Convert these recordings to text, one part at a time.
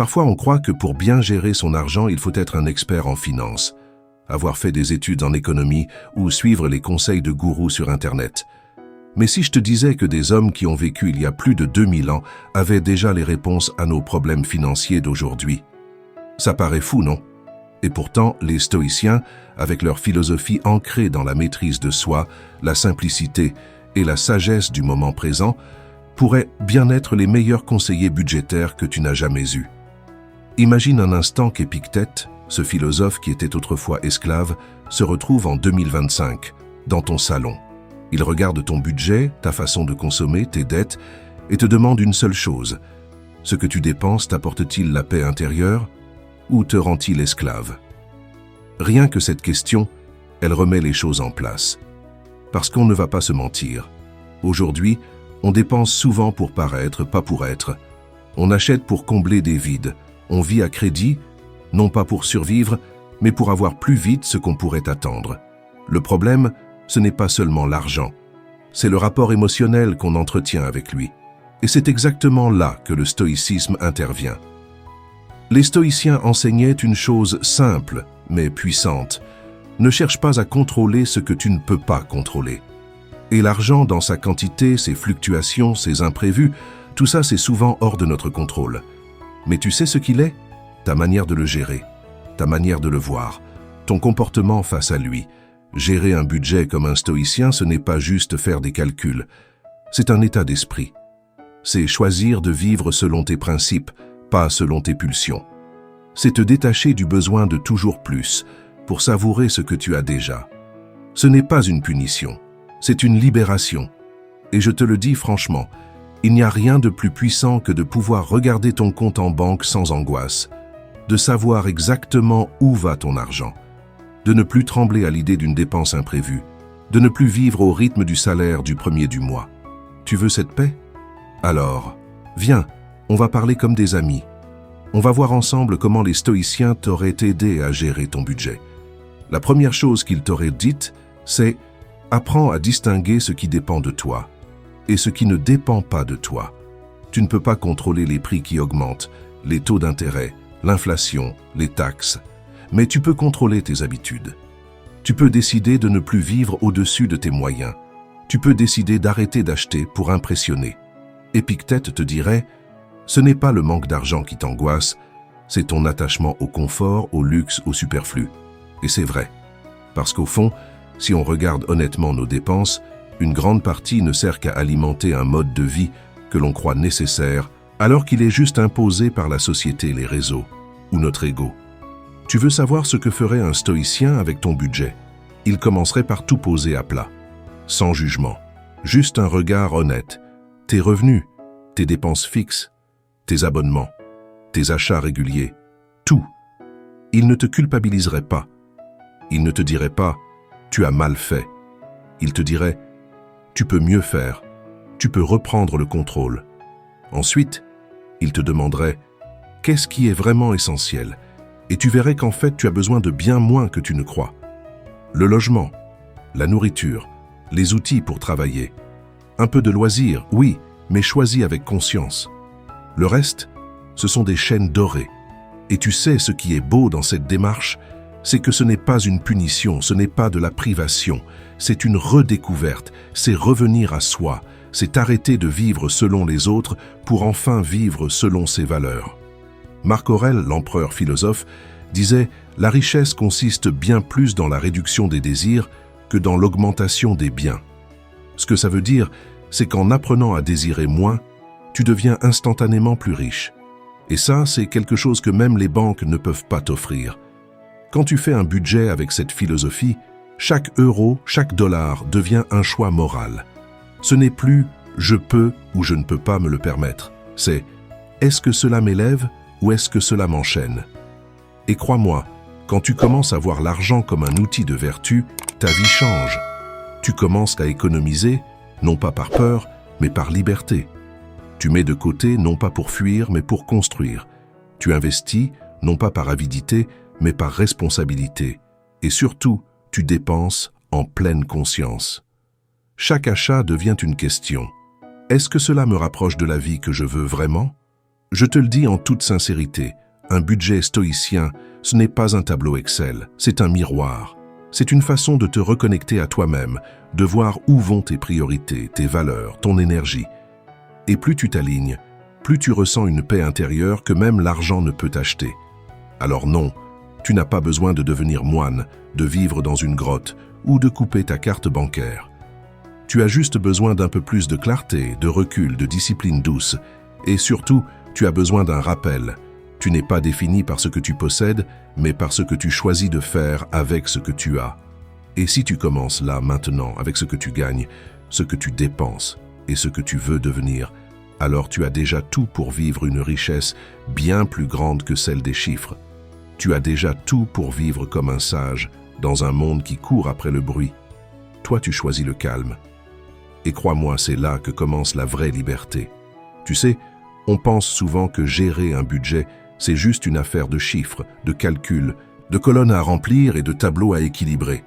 Parfois, on croit que pour bien gérer son argent, il faut être un expert en finance, avoir fait des études en économie ou suivre les conseils de gourous sur Internet. Mais si je te disais que des hommes qui ont vécu il y a plus de 2000 ans avaient déjà les réponses à nos problèmes financiers d'aujourd'hui? Ça paraît fou, non? Et pourtant, les stoïciens, avec leur philosophie ancrée dans la maîtrise de soi, la simplicité et la sagesse du moment présent, pourraient bien être les meilleurs conseillers budgétaires que tu n'as jamais eus. Imagine un instant qu'Épictète, ce philosophe qui était autrefois esclave, se retrouve en 2025, dans ton salon. Il regarde ton budget, ta façon de consommer, tes dettes, et te demande une seule chose. Ce que tu dépenses t'apporte-t-il la paix intérieure ou te rend-il esclave? Rien que cette question, elle remet les choses en place. Parce qu'on ne va pas se mentir. Aujourd'hui, on dépense souvent pour paraître, pas pour être. On achète pour combler des vides. On vit à crédit, non pas pour survivre, mais pour avoir plus vite ce qu'on pourrait attendre. Le problème, ce n'est pas seulement l'argent. C'est le rapport émotionnel qu'on entretient avec lui. Et c'est exactement là que le stoïcisme intervient. Les stoïciens enseignaient une chose simple, mais puissante. Ne cherche pas à contrôler ce que tu ne peux pas contrôler. Et l'argent, dans sa quantité, ses fluctuations, ses imprévus, tout ça c'est souvent hors de notre contrôle. Mais tu sais ce qu'il est? Ta manière de le gérer, ta manière de le voir, ton comportement face à lui. Gérer un budget comme un stoïcien, ce n'est pas juste faire des calculs. C'est un état d'esprit. C'est choisir de vivre selon tes principes, pas selon tes pulsions. C'est te détacher du besoin de toujours plus, pour savourer ce que tu as déjà. Ce n'est pas une punition, c'est une libération. Et je te le dis franchement, il n'y a rien de plus puissant que de pouvoir regarder ton compte en banque sans angoisse, de savoir exactement où va ton argent, de ne plus trembler à l'idée d'une dépense imprévue, de ne plus vivre au rythme du salaire du premier du mois. Tu veux cette paix? Alors, viens, on va parler comme des amis. On va voir ensemble comment les stoïciens t'auraient aidé à gérer ton budget. La première chose qu'ils t'auraient dite, c'est « Apprends à distinguer ce qui dépend de toi et ce qui ne dépend pas de toi. » Tu ne peux pas contrôler les prix qui augmentent, les taux d'intérêt, l'inflation, les taxes, mais tu peux contrôler tes habitudes. Tu peux décider de ne plus vivre au-dessus de tes moyens. Tu peux décider d'arrêter d'acheter pour impressionner. Épictète te dirait « Ce n'est pas le manque d'argent qui t'angoisse, c'est ton attachement au confort, au luxe, au superflu. » Et c'est vrai. Parce qu'au fond, si on regarde honnêtement nos dépenses, une grande partie ne sert qu'à alimenter un mode de vie que l'on croit nécessaire, alors qu'il est juste imposé par la société, les réseaux, ou notre ego. Tu veux savoir ce que ferait un stoïcien avec ton budget? Il commencerait par tout poser à plat, sans jugement, juste un regard honnête. Tes revenus, tes dépenses fixes, tes abonnements, tes achats réguliers, tout. Il ne te culpabiliserait pas. Il ne te dirait pas « tu as mal fait ». Il te dirait « tu peux mieux faire, tu peux reprendre le contrôle ». Ensuite, il te demanderait « qu'est-ce qui est vraiment essentiel ?» Et tu verrais qu'en fait tu as besoin de bien moins que tu ne crois. Le logement, la nourriture, les outils pour travailler. Un peu de loisirs, oui, mais choisis avec conscience. Le reste, ce sont des chaînes dorées. Et tu sais ce qui est beau dans cette démarche, c'est que ce n'est pas une punition, ce n'est pas de la privation, c'est une redécouverte, c'est revenir à soi, c'est arrêter de vivre selon les autres pour enfin vivre selon ses valeurs. Marc Aurèle, l'empereur philosophe, disait « La richesse consiste bien plus dans la réduction des désirs que dans l'augmentation des biens ». Ce que ça veut dire, c'est qu'en apprenant à désirer moins, tu deviens instantanément plus riche. Et ça, c'est quelque chose que même les banques ne peuvent pas t'offrir. Quand tu fais un budget avec cette philosophie, chaque euro, chaque dollar devient un choix moral. Ce n'est plus « je peux » ou « je ne peux pas me le permettre ». C'est « est-ce que cela m'élève » ou est-ce que cela m'enchaîne? Et crois-moi, quand tu commences à voir l'argent comme un outil de vertu, ta vie change. Tu commences à économiser, non pas par peur, mais par liberté. Tu mets de côté, non pas pour fuir, mais pour construire. Tu investis, non pas par avidité, mais par responsabilité. Et surtout, tu dépenses en pleine conscience. Chaque achat devient une question. Est-ce que cela me rapproche de la vie que je veux vraiment? Je te le dis en toute sincérité, un budget stoïcien, ce n'est pas un tableau Excel, c'est un miroir. C'est une façon de te reconnecter à toi-même, de voir où vont tes priorités, tes valeurs, ton énergie. Et plus tu t'alignes, plus tu ressens une paix intérieure que même l'argent ne peut acheter. Alors non, tu n'as pas besoin de devenir moine, de vivre dans une grotte ou de couper ta carte bancaire. Tu as juste besoin d'un peu plus de clarté, de recul, de discipline douce. Et surtout, tu as besoin d'un rappel. Tu n'es pas défini par ce que tu possèdes, mais par ce que tu choisis de faire avec ce que tu as. Et si tu commences là, maintenant, avec ce que tu gagnes, ce que tu dépenses et ce que tu veux devenir, alors tu as déjà tout pour vivre une richesse bien plus grande que celle des chiffres. Tu as déjà tout pour vivre comme un sage, dans un monde qui court après le bruit. Toi, tu choisis le calme. Et crois-moi, c'est là que commence la vraie liberté. Tu sais, on pense souvent que gérer un budget, c'est juste une affaire de chiffres, de calculs, de colonnes à remplir et de tableaux à équilibrer.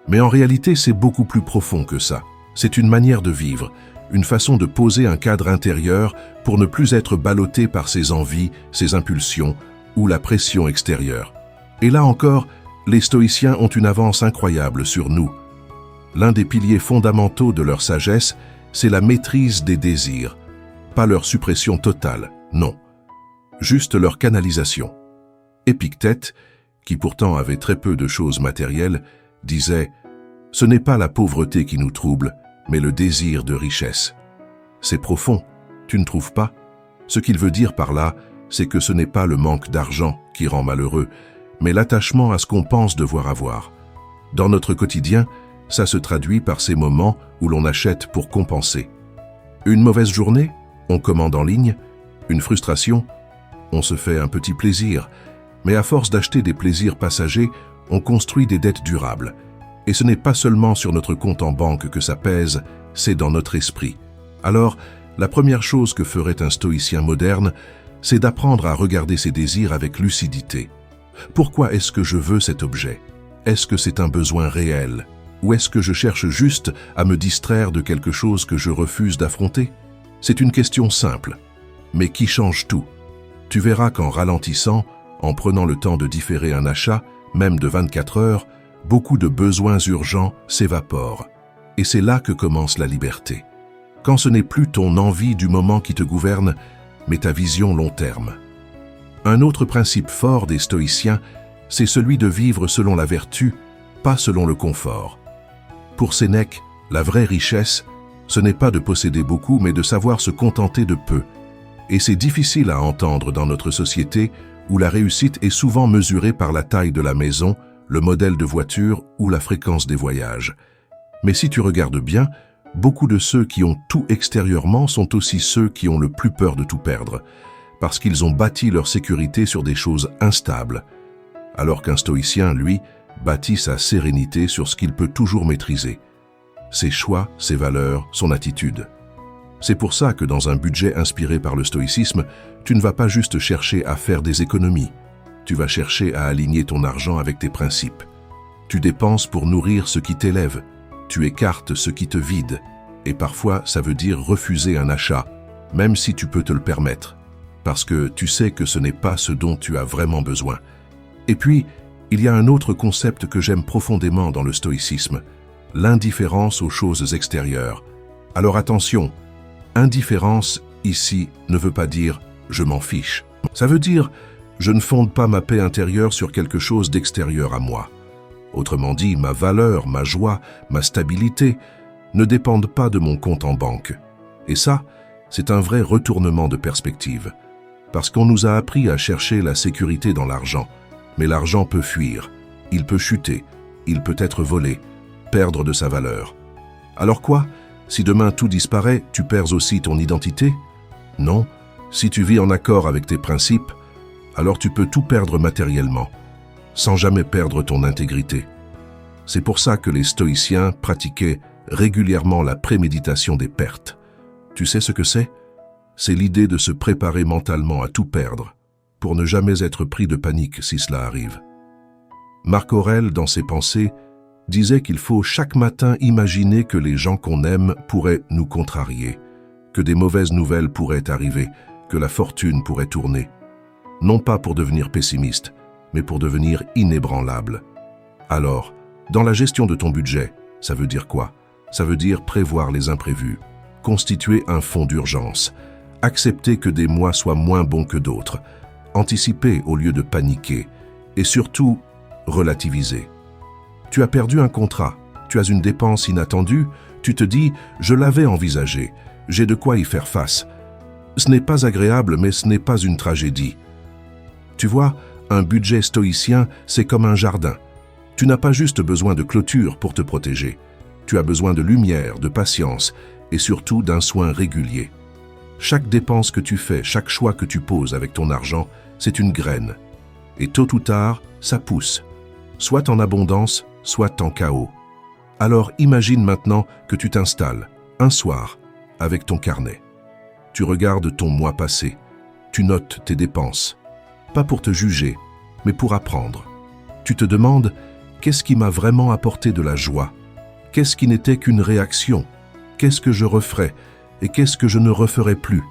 Mais en réalité, c'est beaucoup plus profond que ça. C'est une manière de vivre, une façon de poser un cadre intérieur pour ne plus être ballotté par ses envies, ses impulsions ou la pression extérieure. Et là encore, les stoïciens ont une avance incroyable sur nous. L'un des piliers fondamentaux de leur sagesse, c'est la maîtrise des désirs. Pas leur suppression totale, non. Juste leur canalisation. Épictète, qui pourtant avait très peu de choses matérielles, disait « Ce n'est pas la pauvreté qui nous trouble, mais le désir de richesse. » C'est profond, tu ne trouves pas? Ce qu'il veut dire par là, c'est que ce n'est pas le manque d'argent qui rend malheureux, mais l'attachement à ce qu'on pense devoir avoir. Dans notre quotidien, ça se traduit par ces moments où l'on achète pour compenser. Une mauvaise journée, on commande en ligne. Une frustration, on se fait un petit plaisir. Mais à force d'acheter des plaisirs passagers, on construit des dettes durables. Et ce n'est pas seulement sur notre compte en banque que ça pèse, c'est dans notre esprit. Alors, la première chose que ferait un stoïcien moderne, c'est d'apprendre à regarder ses désirs avec lucidité. Pourquoi est-ce que je veux cet objet? Est-ce que c'est un besoin réel? Ou est-ce que je cherche juste à me distraire de quelque chose que je refuse d'affronter? C'est une question simple, mais qui change tout. Tu verras qu'en ralentissant, en prenant le temps de différer un achat, même de 24 heures, beaucoup de besoins urgents s'évaporent. Et c'est là que commence la liberté. Quand ce n'est plus ton envie du moment qui te gouverne, mais ta vision long terme. Un autre principe fort des stoïciens, c'est celui de vivre selon la vertu, pas selon le confort. Pour Sénèque, la vraie richesse, ce n'est pas de posséder beaucoup, mais de savoir se contenter de peu. Et c'est difficile à entendre dans notre société où la réussite est souvent mesurée par la taille de la maison, le modèle de voiture ou la fréquence des voyages. Mais si tu regardes bien, beaucoup de ceux qui ont tout extérieurement sont aussi ceux qui ont le plus peur de tout perdre, parce qu'ils ont bâti leur sécurité sur des choses instables, alors qu'un stoïcien, lui, bâtit sa sérénité sur ce qu'il peut toujours maîtriser. Ses choix, ses valeurs, son attitude. C'est pour ça que dans un budget inspiré par le stoïcisme, tu ne vas pas juste chercher à faire des économies. Tu vas chercher à aligner ton argent avec tes principes. Tu dépenses pour nourrir ce qui t'élève. Tu écartes ce qui te vide. Et parfois, ça veut dire refuser un achat, même si tu peux te le permettre, parce que tu sais que ce n'est pas ce dont tu as vraiment besoin. Et puis, il y a un autre concept que j'aime profondément dans le stoïcisme, l'indifférence aux choses extérieures. Alors attention, indifférence ici ne veut pas dire « je m'en fiche ». Ça veut dire « je ne fonde pas ma paix intérieure sur quelque chose d'extérieur à moi ». Autrement dit, ma valeur, ma joie, ma stabilité ne dépendent pas de mon compte en banque. Et ça, c'est un vrai retournement de perspective. Parce qu'on nous a appris à chercher la sécurité dans l'argent. Mais l'argent peut fuir, il peut chuter, il peut être volé, perdre de sa valeur. Alors quoi? Si demain tout disparaît, tu perds aussi ton identité? Non, si tu vis en accord avec tes principes, alors tu peux tout perdre matériellement, sans jamais perdre ton intégrité. C'est pour ça que les stoïciens pratiquaient régulièrement la préméditation des pertes. Tu sais ce que c'est? C'est l'idée de se préparer mentalement à tout perdre, pour ne jamais être pris de panique si cela arrive. Marc Aurèle, dans ses pensées, disait qu'il faut chaque matin imaginer que les gens qu'on aime pourraient nous contrarier, que des mauvaises nouvelles pourraient arriver, que la fortune pourrait tourner. Non pas pour devenir pessimiste, mais pour devenir inébranlable. Alors, dans la gestion de ton budget, ça veut dire quoi? Ça veut dire prévoir les imprévus, constituer un fonds d'urgence, accepter que des mois soient moins bons que d'autres, anticiper au lieu de paniquer, et surtout, relativiser. Tu as perdu un contrat, tu as une dépense inattendue, tu te dis « je l'avais envisagé, j'ai de quoi y faire face ». Ce n'est pas agréable, mais ce n'est pas une tragédie. Tu vois, un budget stoïcien, c'est comme un jardin. Tu n'as pas juste besoin de clôture pour te protéger. Tu as besoin de lumière, de patience et surtout d'un soin régulier. Chaque dépense que tu fais, chaque choix que tu poses avec ton argent, c'est une graine. Et tôt ou tard, ça pousse. Soit en abondance, soit en chaos. Alors imagine maintenant que tu t'installes, un soir, avec ton carnet. Tu regardes ton mois passé. Tu notes tes dépenses. Pas pour te juger, mais pour apprendre. Tu te demandes « qu'est-ce qui m'a vraiment apporté de la joie ? Qu'est-ce qui n'était qu'une réaction ? Qu'est-ce que je referais ? Et qu'est-ce que je ne referais plus ?»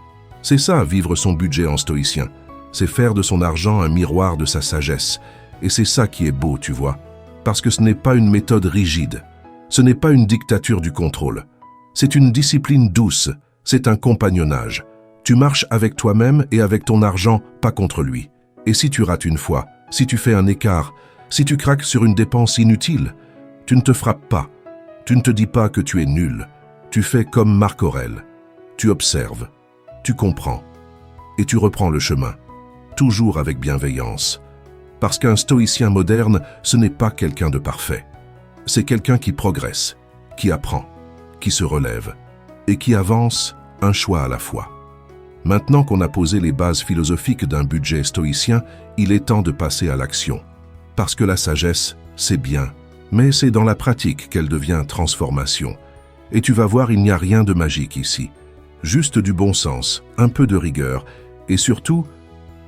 C'est ça, vivre son budget en stoïcien. C'est faire de son argent un miroir de sa sagesse. Et c'est ça qui est beau, tu vois. Parce que ce n'est pas une méthode rigide. Ce n'est pas une dictature du contrôle. C'est une discipline douce. C'est un compagnonnage. Tu marches avec toi-même et avec ton argent, pas contre lui. Et si tu rates une fois, si tu fais un écart, si tu craques sur une dépense inutile, tu ne te frappes pas. Tu ne te dis pas que tu es nul. Tu fais comme Marc Aurèle. Tu observes, tu comprends et tu reprends le chemin, toujours avec bienveillance. Parce qu'un stoïcien moderne, ce n'est pas quelqu'un de parfait. C'est quelqu'un qui progresse, qui apprend, qui se relève et qui avance un choix à la fois. Maintenant qu'on a posé les bases philosophiques d'un budget stoïcien, il est temps de passer à l'action. Parce que la sagesse, c'est bien, mais c'est dans la pratique qu'elle devient transformation. Et tu vas voir, il n'y a rien de magique ici. Juste du bon sens, un peu de rigueur et surtout,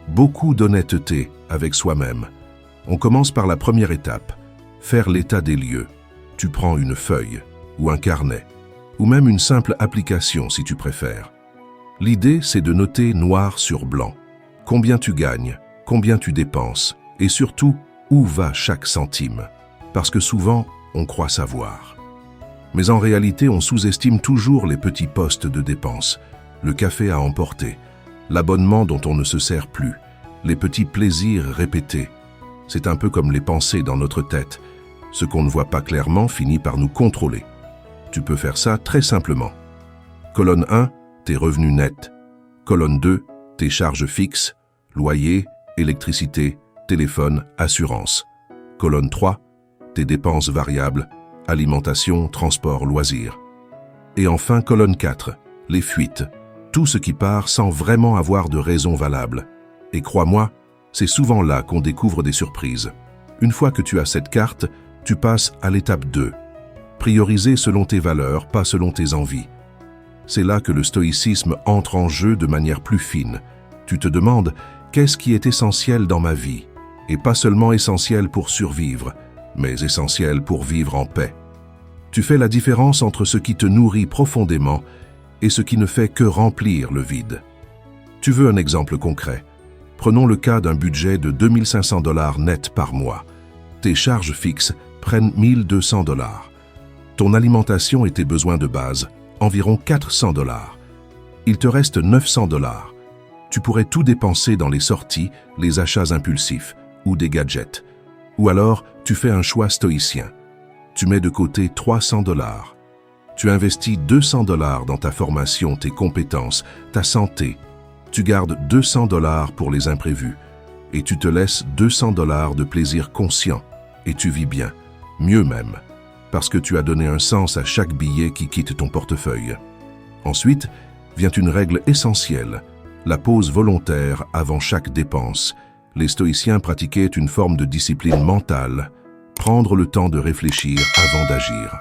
beaucoup d'honnêteté avec soi-même. On commence par la première étape, faire l'état des lieux. Tu prends une feuille ou un carnet, ou même une simple application si tu préfères. L'idée, c'est de noter noir sur blanc. Combien tu gagnes, combien tu dépenses, et surtout, où va chaque centime. Parce que souvent, on croit savoir. Mais en réalité, on sous-estime toujours les petits postes de dépenses. Le café à emporter, l'abonnement dont on ne se sert plus, les petits plaisirs répétés. C'est un peu comme les pensées dans notre tête. Ce qu'on ne voit pas clairement finit par nous contrôler. Tu peux faire ça très simplement. Colonne 1, tes revenus nets. Colonne 2, tes charges fixes, loyer, électricité, téléphone, assurance. Colonne 3, tes dépenses variables, alimentation, transport, loisirs. Et enfin, colonne 4, les fuites. Tout ce qui part sans vraiment avoir de raison valable. Et crois-moi, c'est souvent là qu'on découvre des surprises. Une fois que tu as cette carte, tu passes à l'étape 2. Prioriser selon tes valeurs, pas selon tes envies. C'est là que le stoïcisme entre en jeu de manière plus fine. Tu te demandes, qu'est-ce qui est essentiel dans ma vie? Et pas seulement essentiel pour survivre, mais essentiel pour vivre en paix. Tu fais la différence entre ce qui te nourrit profondément et ce qui ne fait que remplir le vide. Tu veux un exemple concret? Prenons le cas d'un budget de 2500 $ net par mois. Tes charges fixes prennent 1200 $. Ton alimentation et tes besoins de base, environ 400 $. Il te reste 900 $. Tu pourrais tout dépenser dans les sorties, les achats impulsifs ou des gadgets. Ou alors, tu fais un choix stoïcien. Tu mets de côté 300 $. Tu investis 200 $ dans ta formation, tes compétences, ta santé. Tu gardes 200 $ pour les imprévus. Et tu te laisses 200 $ de plaisir conscient. Et tu vis bien, mieux même, parce que tu as donné un sens à chaque billet qui quitte ton portefeuille. Ensuite, vient une règle essentielle, la pause volontaire avant chaque dépense. Les stoïciens pratiquaient une forme de discipline mentale, prendre le temps de réfléchir avant d'agir.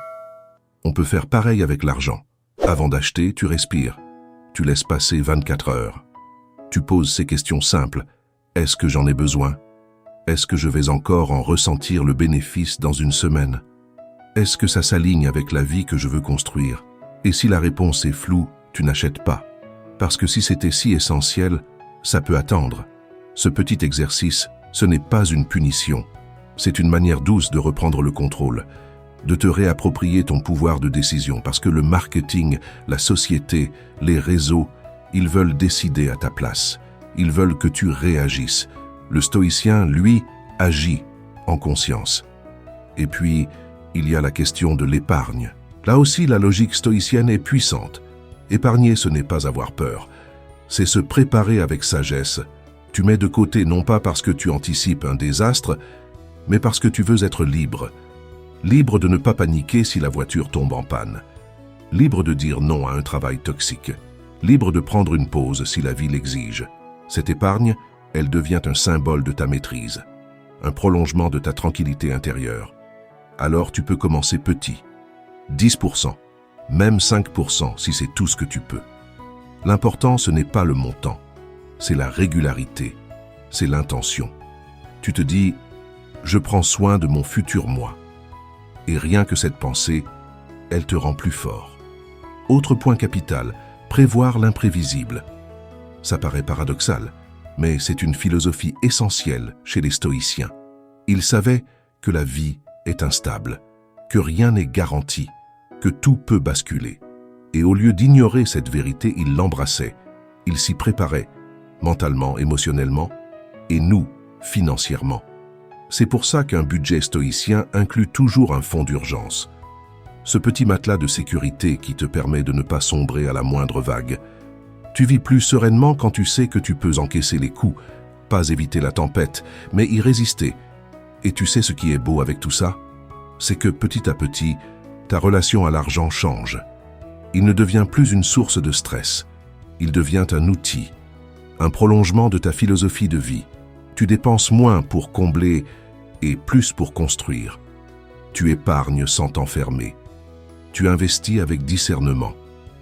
On peut faire pareil avec l'argent. Avant d'acheter, tu respires. Tu laisses passer 24 heures. Tu poses ces questions simples. Est-ce que j'en ai besoin? Est-ce que je vais encore en ressentir le bénéfice dans une semaine? Est-ce que ça s'aligne avec la vie que je veux construire? Et si la réponse est floue, tu n'achètes pas. Parce que si c'était si essentiel, ça peut attendre. Ce petit exercice, ce n'est pas une punition. C'est une manière douce de reprendre le contrôle, de te réapproprier ton pouvoir de décision, parce que le marketing, la société, les réseaux, ils veulent décider à ta place. Ils veulent que tu réagisses. Le stoïcien, lui, agit en conscience. Et puis, il y a la question de l'épargne. Là aussi, la logique stoïcienne est puissante. Épargner, ce n'est pas avoir peur. C'est se préparer avec sagesse. Tu mets de côté non pas parce que tu anticipes un désastre, mais parce que tu veux être libre. Libre de ne pas paniquer si la voiture tombe en panne. Libre de dire non à un travail toxique. Libre de prendre une pause si la vie l'exige. Cette épargne, elle devient un symbole de ta maîtrise, un prolongement de ta tranquillité intérieure. Alors tu peux commencer petit. 10%, même 5% si c'est tout ce que tu peux. L'important, ce n'est pas le montant, c'est la régularité, c'est l'intention. Tu te dis, je prends soin de mon futur moi. Et rien que cette pensée, elle te rend plus fort. Autre point capital, prévoir l'imprévisible. Ça paraît paradoxal, mais c'est une philosophie essentielle chez les stoïciens. Ils savaient que la vie est instable, que rien n'est garanti, que tout peut basculer. Et au lieu d'ignorer cette vérité, ils l'embrassaient, ils s'y préparaient, mentalement, émotionnellement, et nous, financièrement. C'est pour ça qu'un budget stoïcien inclut toujours un fonds d'urgence. Ce petit matelas de sécurité qui te permet de ne pas sombrer à la moindre vague. Tu vis plus sereinement quand tu sais que tu peux encaisser les coups, pas éviter la tempête, mais y résister. Et tu sais ce qui est beau avec tout ça? C'est que petit à petit, ta relation à l'argent change. Il ne devient plus une source de stress. Il devient un outil, un prolongement de ta philosophie de vie. Tu dépenses moins pour combler et plus pour construire. Tu épargnes sans t'enfermer. Tu investis avec discernement.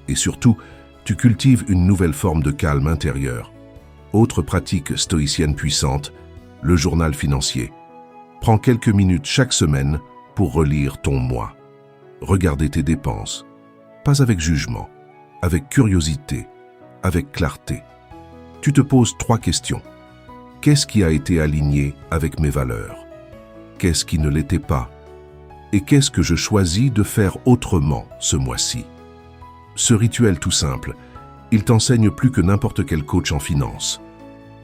Et surtout, tu cultives une nouvelle forme de calme intérieur. Autre pratique stoïcienne puissante, le journal financier. Prends quelques minutes chaque semaine pour relire ton moi. Regarder tes dépenses. Pas avec jugement, avec curiosité, avec clarté. Tu te poses 3 questions. Qu'est-ce qui a été aligné avec mes valeurs? Qu'est-ce qui ne l'était pas? Et qu'est-ce que je choisis de faire autrement ce mois-ci? Ce rituel tout simple, il t'enseigne plus que n'importe quel coach en finance.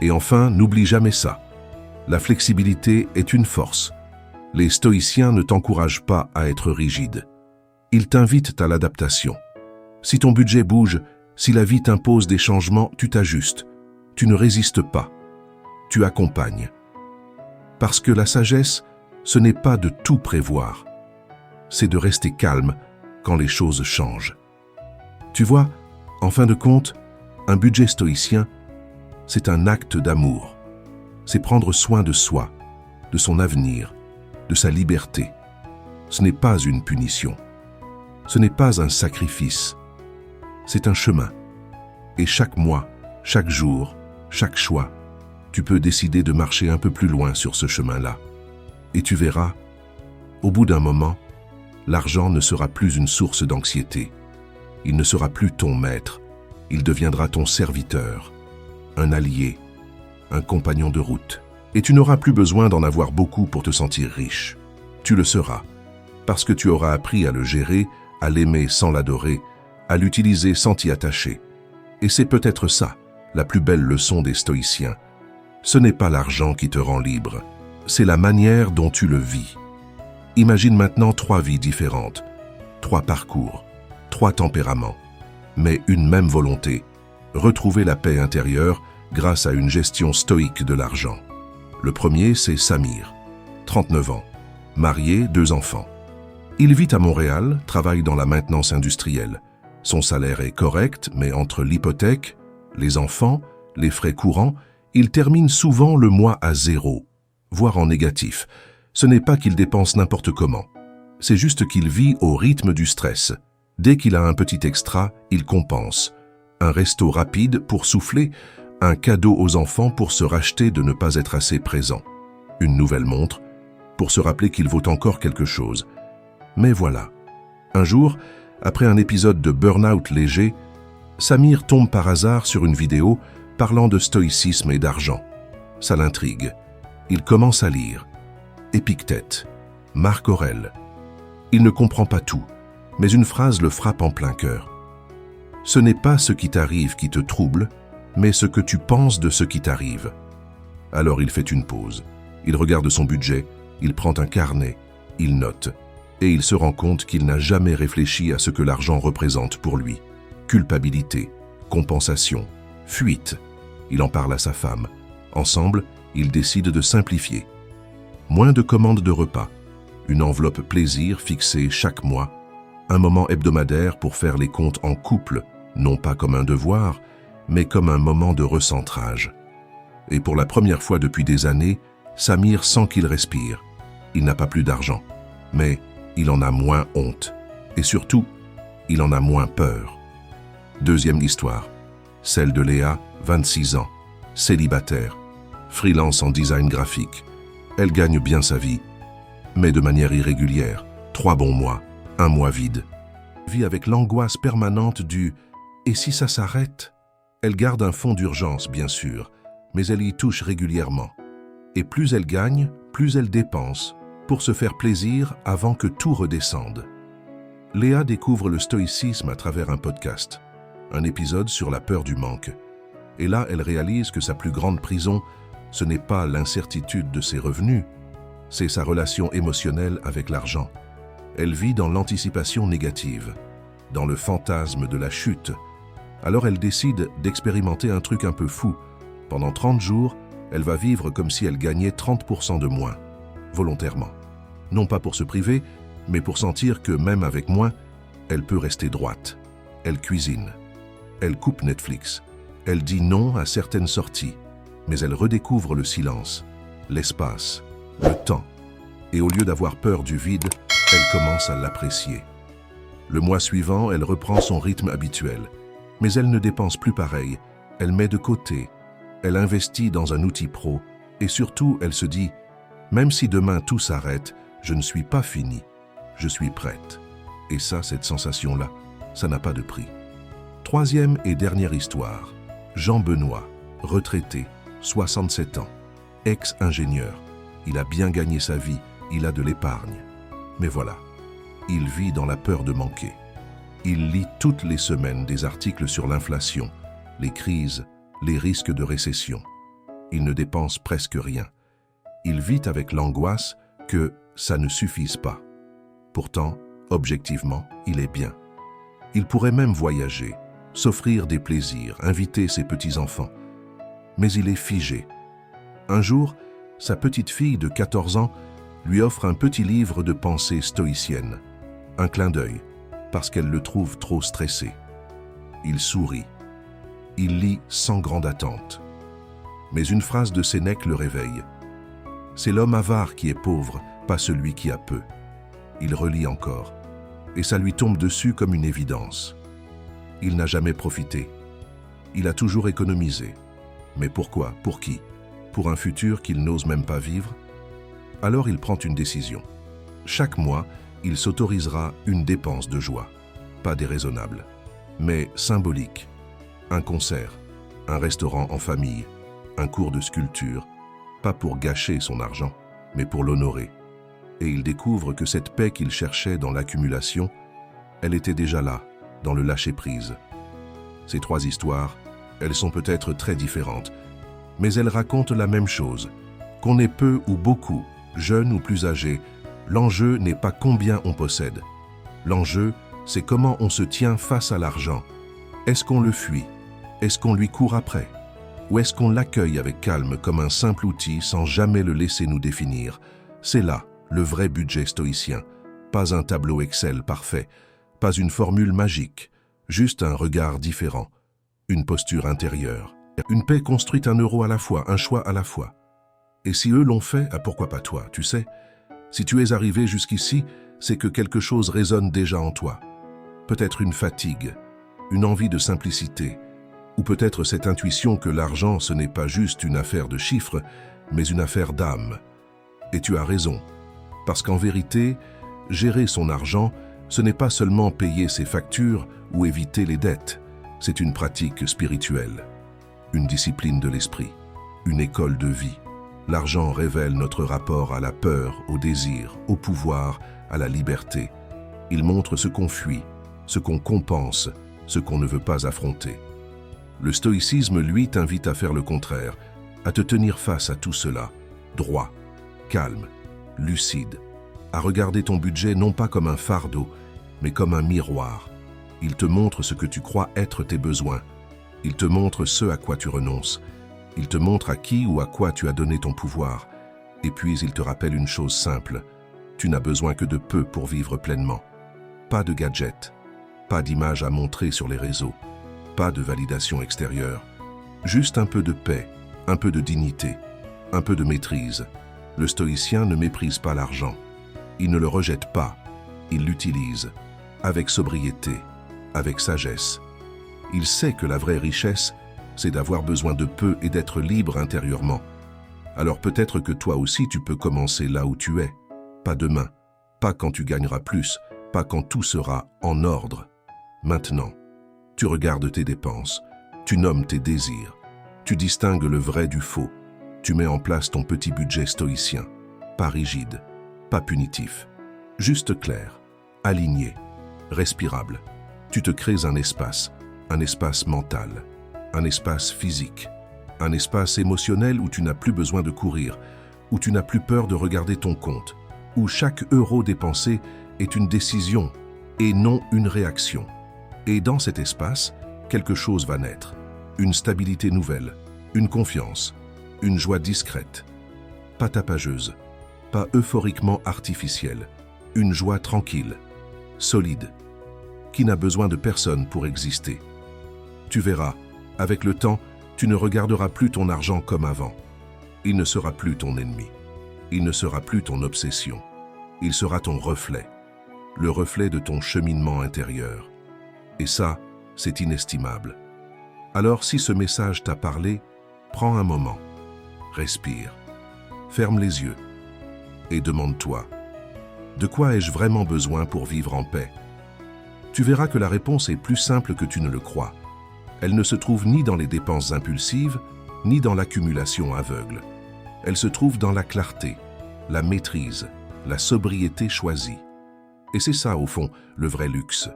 Et enfin, n'oublie jamais ça. La flexibilité est une force. Les stoïciens ne t'encouragent pas à être rigide. Ils t'invitent à l'adaptation. Si ton budget bouge, si la vie t'impose des changements, tu t'ajustes. Tu ne résistes pas. Tu accompagnes. Parce que la sagesse, ce n'est pas de tout prévoir. C'est de rester calme quand les choses changent. Tu vois, en fin de compte, un budget stoïcien, c'est un acte d'amour. C'est prendre soin de soi, de son avenir, de sa liberté. Ce n'est pas une punition. Ce n'est pas un sacrifice. C'est un chemin. Et chaque mois, chaque jour, chaque choix, tu peux décider de marcher un peu plus loin sur ce chemin-là. Et tu verras, au bout d'un moment, l'argent ne sera plus une source d'anxiété. Il ne sera plus ton maître. Il deviendra ton serviteur, un allié, un compagnon de route. Et tu n'auras plus besoin d'en avoir beaucoup pour te sentir riche. Tu le seras, parce que tu auras appris à le gérer, à l'aimer sans l'adorer, à l'utiliser sans t'y attacher. Et c'est peut-être ça, la plus belle leçon des stoïciens. Ce n'est pas l'argent qui te rend libre, c'est la manière dont tu le vis. Imagine maintenant 3 vies différentes, 3 parcours, 3 tempéraments, mais une même volonté, retrouver la paix intérieure grâce à une gestion stoïque de l'argent. Le premier, c'est Samir, 39 ans, marié, 2 enfants. Il vit à Montréal, travaille dans la maintenance industrielle. Son salaire est correct, mais entre l'hypothèque, les enfants, les frais courants, il termine souvent le mois à 0, voire en négatif. Ce n'est pas qu'il dépense n'importe comment. C'est juste qu'il vit au rythme du stress. Dès qu'il a un petit extra, il compense. Un resto rapide pour souffler, un cadeau aux enfants pour se racheter de ne pas être assez présent. Une nouvelle montre pour se rappeler qu'il vaut encore quelque chose. Mais voilà. Un jour, après un épisode de burn-out léger, Samir tombe par hasard sur une vidéo parlant de stoïcisme et d'argent. Ça l'intrigue. Il commence à lire. Épictète, Marc Aurèle. Il ne comprend pas tout, mais une phrase le frappe en plein cœur. Ce n'est pas ce qui t'arrive qui te trouble, mais ce que tu penses de ce qui t'arrive. Alors il fait une pause. Il regarde son budget, il prend un carnet, il note, et il se rend compte qu'il n'a jamais réfléchi à ce que l'argent représente pour lui. Culpabilité, compensation, fuite. Il en parle à sa femme. Ensemble, ils décident de simplifier. Moins de commandes de repas, une enveloppe plaisir fixée chaque mois, un moment hebdomadaire pour faire les comptes en couple, non pas comme un devoir, mais comme un moment de recentrage. Et pour la première fois depuis des années, Samir sent qu'il respire. Il n'a pas plus d'argent, mais il en a moins honte. Et surtout, il en a moins peur. Deuxième histoire, celle de Léa, 26 ans, célibataire, freelance en design graphique. Elle gagne bien sa vie, mais de manière irrégulière, 3 bons mois, 1 mois vide. Vit avec l'angoisse permanente du « et si ça s'arrête ?» Elle garde un fonds d'urgence, bien sûr, mais elle y touche régulièrement. Et plus elle gagne, plus elle dépense, pour se faire plaisir avant que tout redescende. Léa découvre le stoïcisme à travers un podcast, un épisode sur la peur du manque. Et là, elle réalise que sa plus grande prison, ce n'est pas l'incertitude de ses revenus, c'est sa relation émotionnelle avec l'argent. Elle vit dans l'anticipation négative, dans le fantasme de la chute. Alors elle décide d'expérimenter un truc un peu fou. Pendant 30 jours, elle va vivre comme si elle gagnait 30% de moins, volontairement. Non pas pour se priver, mais pour sentir que même avec moins, elle peut rester droite. Elle cuisine. Elle coupe Netflix. Elle dit non à certaines sorties. Mais elle redécouvre le silence, l'espace, le temps. Et au lieu d'avoir peur du vide, elle commence à l'apprécier. Le mois suivant, elle reprend son rythme habituel. Mais elle ne dépense plus pareil. Elle met de côté. Elle investit dans un outil pro. Et surtout, elle se dit « Même si demain tout s'arrête, je ne suis pas fini. Je suis prête. » Et ça, cette sensation-là, ça n'a pas de prix. Troisième et dernière histoire. Jean Benoît, retraité, 67 ans, ex-ingénieur. Il a bien gagné sa vie, il a de l'épargne. Mais voilà, il vit dans la peur de manquer. Il lit toutes les semaines des articles sur l'inflation, les crises, les risques de récession. Il ne dépense presque rien. Il vit avec l'angoisse que ça ne suffise pas. Pourtant, objectivement, il est bien. Il pourrait même voyager, s'offrir des plaisirs, inviter ses petits-enfants. Mais il est figé. Un jour, sa petite fille de 14 ans lui offre un petit livre de pensée stoïcienne. Un clin d'œil, parce qu'elle le trouve trop stressé. Il sourit. Il lit sans grande attente. Mais une phrase de Sénèque le réveille. C'est l'homme avare qui est pauvre, pas celui qui a peu. Il relit encore, et ça lui tombe dessus comme une évidence. Il n'a jamais profité. Il a toujours économisé. Mais pourquoi? Pour qui? Pour un futur qu'il n'ose même pas vivre? Alors il prend une décision. Chaque mois, il s'autorisera une dépense de joie. Pas déraisonnable, mais symbolique. Un concert, un restaurant en famille, un cours de sculpture. Pas pour gâcher son argent, mais pour l'honorer. Et il découvre que cette paix qu'il cherchait dans l'accumulation, elle était déjà là, dans le lâcher-prise. Ces 3 histoires, elles sont peut-être très différentes, mais elles racontent la même chose. Qu'on ait peu ou beaucoup, jeune ou plus âgé, l'enjeu n'est pas combien on possède. L'enjeu, c'est comment on se tient face à l'argent. Est-ce qu'on le fuit? Est-ce qu'on lui court après? Ou est-ce qu'on l'accueille avec calme comme un simple outil sans jamais le laisser nous définir? C'est là le vrai budget stoïcien. Pas un tableau Excel parfait, pas une formule magique, juste un regard différent, une posture intérieure. Une paix construite 1 euro à la fois, un choix à la fois. Et si eux l'ont fait, pourquoi pas toi, tu sais? Si tu es arrivé jusqu'ici, c'est que quelque chose résonne déjà en toi. Peut-être une fatigue, une envie de simplicité, ou peut-être cette intuition que l'argent, ce n'est pas juste une affaire de chiffres, mais une affaire d'âme. Et tu as raison, parce qu'en vérité, gérer son argent, ce n'est pas seulement payer ses factures ou éviter les dettes, C'est une pratique spirituelle, une discipline de l'esprit, une école de vie. L'argent révèle notre rapport à la peur, au désir, au pouvoir, à la liberté. Il montre ce qu'on fuit, ce qu'on compense, ce qu'on ne veut pas affronter. Le stoïcisme, lui, t'invite à faire le contraire, à te tenir face à tout cela, droit, calme, lucide, à regarder ton budget non pas comme un fardeau, mais comme un miroir. Il te montre ce que tu crois être tes besoins. Il te montre ce à quoi tu renonces. Il te montre à qui ou à quoi tu as donné ton pouvoir. Et puis il te rappelle une chose simple. Tu n'as besoin que de peu pour vivre pleinement. Pas de gadgets, pas d'images à montrer sur les réseaux, pas de validation extérieure. Juste un peu de paix, un peu de dignité, un peu de maîtrise. Le stoïcien ne méprise pas l'argent. Il ne le rejette pas. Il l'utilise avec sobriété, avec sagesse. Il sait que la vraie richesse, c'est d'avoir besoin de peu et d'être libre intérieurement. Alors peut-être que toi aussi tu peux commencer là où tu es. Pas demain, pas quand tu gagneras plus, pas quand tout sera en ordre. Maintenant, tu regardes tes dépenses, tu nommes tes désirs, tu distingues le vrai du faux, tu mets en place ton petit budget stoïcien, pas rigide, pas punitif, juste clair, aligné, respirable. Tu te crées un espace mental, un espace physique, un espace émotionnel où tu n'as plus besoin de courir, où tu n'as plus peur de regarder ton compte, où chaque euro dépensé est une décision et non une réaction. Et dans cet espace, quelque chose va naître, une stabilité nouvelle, une confiance, une joie discrète, pas tapageuse, pas euphoriquement artificielle, une joie tranquille, solide, qui n'a besoin de personne pour exister. Tu verras, avec le temps, tu ne regarderas plus ton argent comme avant. Il ne sera plus ton ennemi. Il ne sera plus ton obsession. Il sera ton reflet, le reflet de ton cheminement intérieur. Et ça, c'est inestimable. Alors si ce message t'a parlé, prends un moment, respire, ferme les yeux et demande-toi, de quoi ai-je vraiment besoin pour vivre en paix? Tu verras que la réponse est plus simple que tu ne le crois. Elle ne se trouve ni dans les dépenses impulsives, ni dans l'accumulation aveugle. Elle se trouve dans la clarté, la maîtrise, la sobriété choisie. Et c'est ça, au fond, le vrai luxe.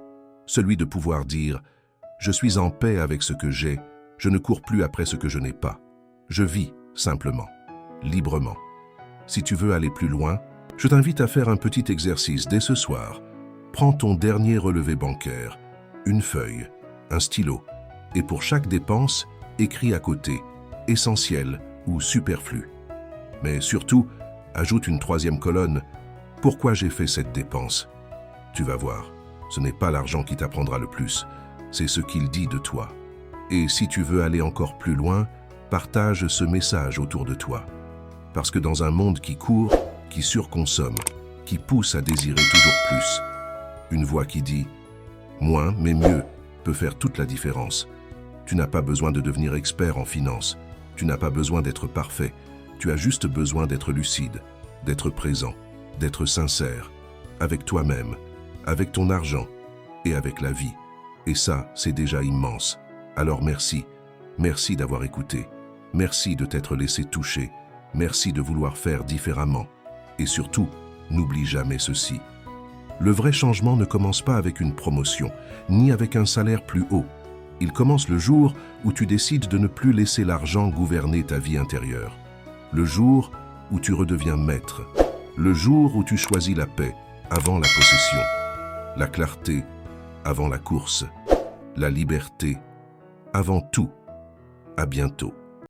Celui de pouvoir dire « Je suis en paix avec ce que j'ai, je ne cours plus après ce que je n'ai pas. Je vis simplement, librement. » Si tu veux aller plus loin, je t'invite à faire un petit exercice dès ce soir. Prends ton dernier relevé bancaire, une feuille, un stylo, et pour chaque dépense, écris à côté « essentiel » ou « superflu ». Mais surtout, ajoute une troisième colonne « Pourquoi j'ai fait cette dépense ?» Tu vas voir, ce n'est pas l'argent qui t'apprendra le plus, c'est ce qu'il dit de toi. Et si tu veux aller encore plus loin, partage ce message autour de toi. Parce que dans un monde qui court, qui surconsomme, qui pousse à désirer toujours plus, une voix qui dit « moins mais mieux » peut faire toute la différence. Tu n'as pas besoin de devenir expert en finance, tu n'as pas besoin d'être parfait, tu as juste besoin d'être lucide, d'être présent, d'être sincère, avec toi-même, avec ton argent et avec la vie. Et ça, c'est déjà immense. Alors merci, merci d'avoir écouté, merci de t'être laissé toucher, merci de vouloir faire différemment. Et surtout, n'oublie jamais ceci. Le vrai changement ne commence pas avec une promotion, ni avec un salaire plus haut. Il commence le jour où tu décides de ne plus laisser l'argent gouverner ta vie intérieure. Le jour où tu redeviens maître. Le jour où tu choisis la paix avant la possession. La clarté avant la course. La liberté avant tout. À bientôt.